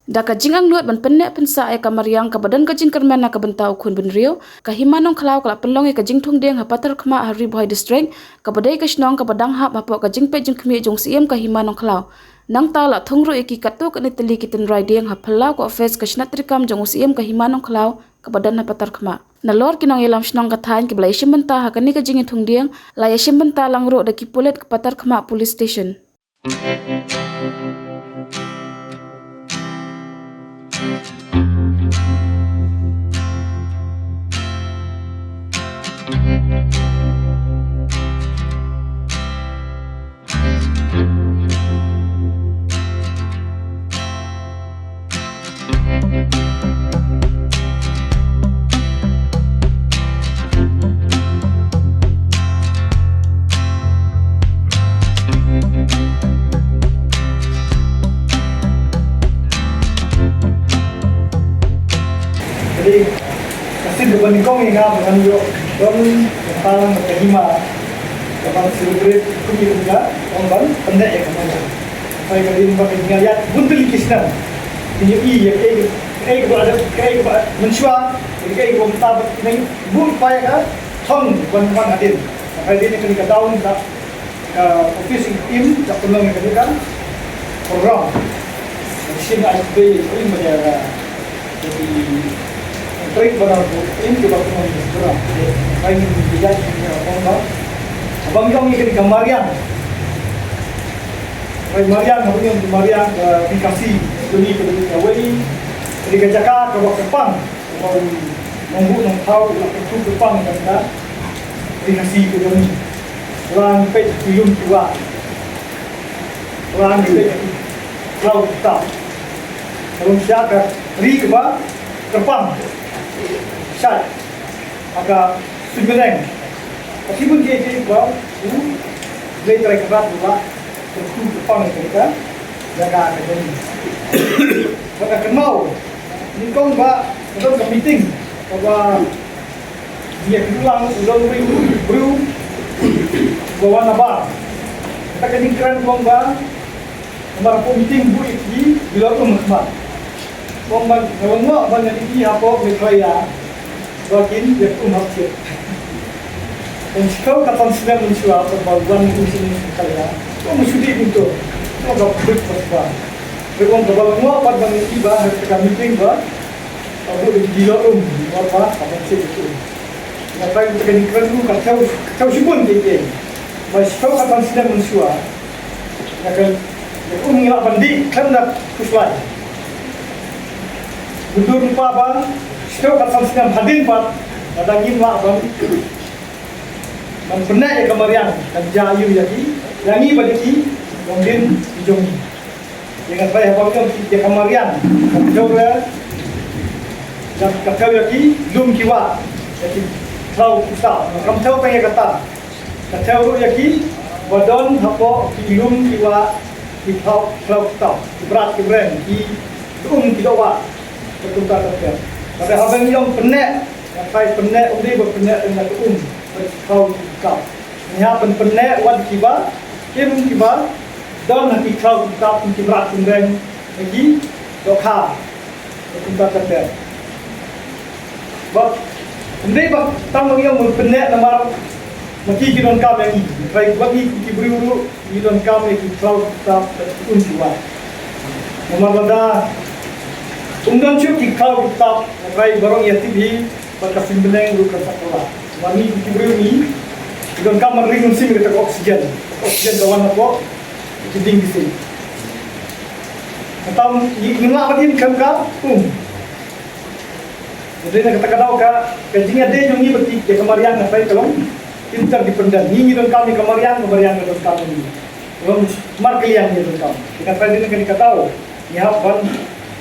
Da ka jingang nuat ban penne pensa e kamariang ka badan ka jing kermena ka bentau kun benrio ka himanong klau kala penlong e ka jing thung deng ha patar khma hari boy district ka badai ka snong ka badang ha bapo ka jing pe jing khmi jong siem ka himanong klau nang ta la thungru e ki katuk ni teli kitin rai deng ha phalla ko office ka shnatrikam jong siem ka himanong klau ka badan ha patar khma na lor kinong elam snong ka thain ki blai shimbenta ha ka ni ka jing thung deng la ya shimbenta langro da ki pulet ka patar khma police station. Jadi kasi depan kong yang dengan yo don tentang terima kapal celebrate kami juga orang pendek ya kamu saya kali ini pakai ngayat buntul kisah ini ya kayak ada kayak mencuat kayak tahu ini bun payah kan thong ban hadir kali ini kali tahun tak office tim tak pernah kan program di sini ada ini menjadi jadi trik benar ini juga pun bergerak. Baik ini juga orang abang kami ke Kamarian. Baik Marian, kemudian Marian dikasih demi kedua dari Jakarta ke Jepang, kalau membuat tahu itu Jepang kan dikasih ke demi orang pet film tua, orang itu laut tak, kalau siapa riba Jepang. Syat agak sebenarnya meskipun dia bawa dia terkerat pula tentu Jepang mereka jaga akademi mereka kenal ni kau mbak kita ke meeting bahwa dia ulang baru bawa nabar kita ketinggalan kau mbak nabar meeting bu di luar rumah Bombang, kalau banyak ini apa mereka bagian dia pun macet. Dan jika kata sedang mencuat perbaguan di sini saya, kau mesti itu, kau dapat berapa? Berapa berapa apa banyak tiba harus kami tinggal, kalau di luar apa macet itu. Nampak kita ni kerana kau sibuk je. Mas kau kata sedang mencuat, akan kau mengelak bandi kerana kuslai. Mundur lupa abang, sekarang kat samsikan hadin pat, ada gimla abang, dan benar ya kemarian, dan jayu yaki, yangi bagi mungkin dijongi. Dengan baik abang tu dia kemarian, dan jauh dan kacau yaki, lum kiwa, yaki tahu usah, kamu tahu apa yang kata, kacau yaki, badan apa lum kiwa, tahu berat keren, tidak wa. Betul tak betul. Pada abang yang penek, sampai penek undi berpenek dengan kau. Nya penek wan kiba, kim kiba, dan nanti kau tak berat dengan lagi dokha. Betul tak betul. Bak, undi bak tamu yang penek nama mesti kita kau lagi. Baik bagi kibru kita kau lagi kau tak unjual. Nomor pada Undang cuci kau tak baik barang yang tibi pada simboleng luka sekolah. Wani kibru ni, kita kamar ringan sih kita oksigen kawan apa, jadi sih. Atau ini apa dia kamera, Jadi nak kata kau kajian ada yang ni berarti dia kemarian apa itu kalau pintar dipendam. Ni kami kemarian dengan kami. Kalau marklian ni kami. Kita pada ni kita tahu, ni apa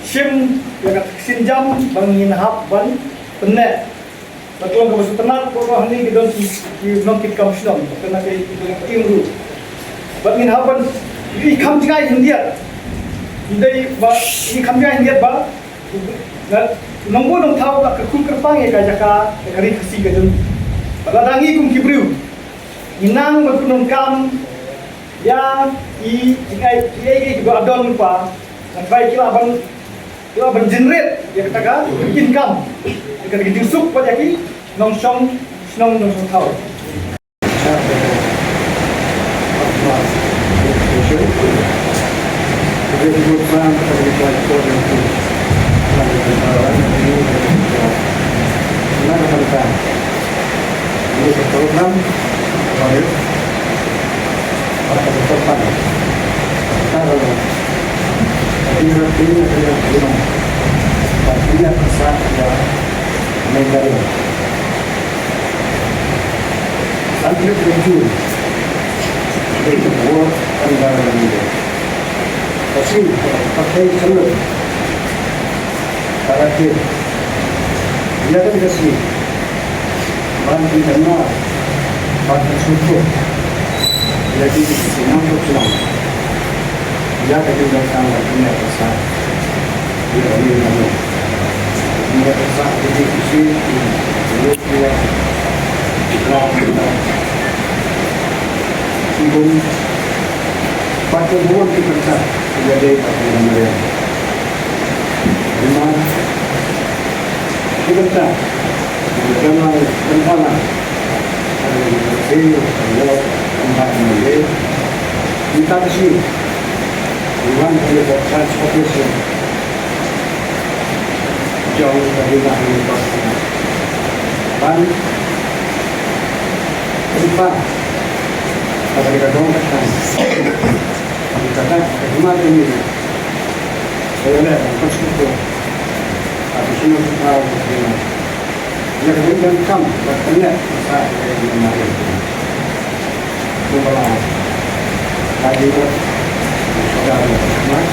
sim yang sinjam bangin hab ban penek betul kalau setenar kalau ni kita belum kita kamsnon kena ke imru bangin hab ban ini kam jai India ini kam jai India ba nombor nong tahu tak kekul kerpang ya kajaka kari kasih ke jen pada dangi kum kibru inang betul nong kam ya i juga adon lupa sampai kila ban Dia bergenerate dia katakan income. Dia kata jusuk pada lagi nong song tahu. Pakai celur, karakter, dia kan kasih bahan internal, bahan struktur, jadi senang untuk senang. Dia kan juga sangat punya rasa, dia punya dia rasa jadi isi, dia ikhlas, sibuk, pakai buat kita jadi apa namanya? Dimana kita kenal ada bersih, ada tempat mengalir. Kita sih, bukan hanya transportation jauh dari mana pasti. Dan kita ada kita dong kan. Karena bagaimana ini saya lihat konstruktor habis ini tahu bagaimana dia kemudian kam bertanya saat yang menarik coba lagi buat saudara mas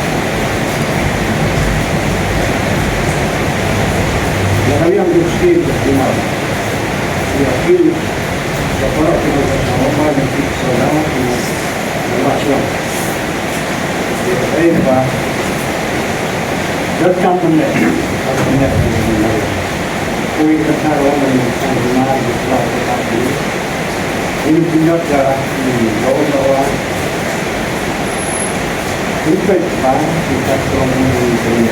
yang kali yang mesti bagaimana dia pilih sekolah kita bersama dengan saudara dengan relasi saya Pak datang benar kui kata orang yang benar betul tetapi ini punya cara bawa kita Pak kita ngomong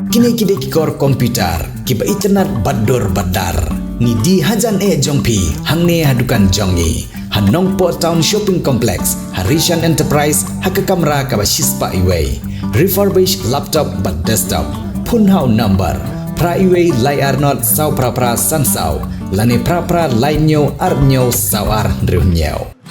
kini kikor komputer kiba internet bador badar ni di hajan jongpi hangne hadukan jongi Hanong Po Town Shopping Complex, Harishan Enterprise, Hakakamra Kabashispa Iway, refurbished laptop but desktop, Punhau number, Pra Iway Lai Arnold Sau Prapra Sansau, Lani Prapra Lai Nyo Arnyo Sawar Riunyo.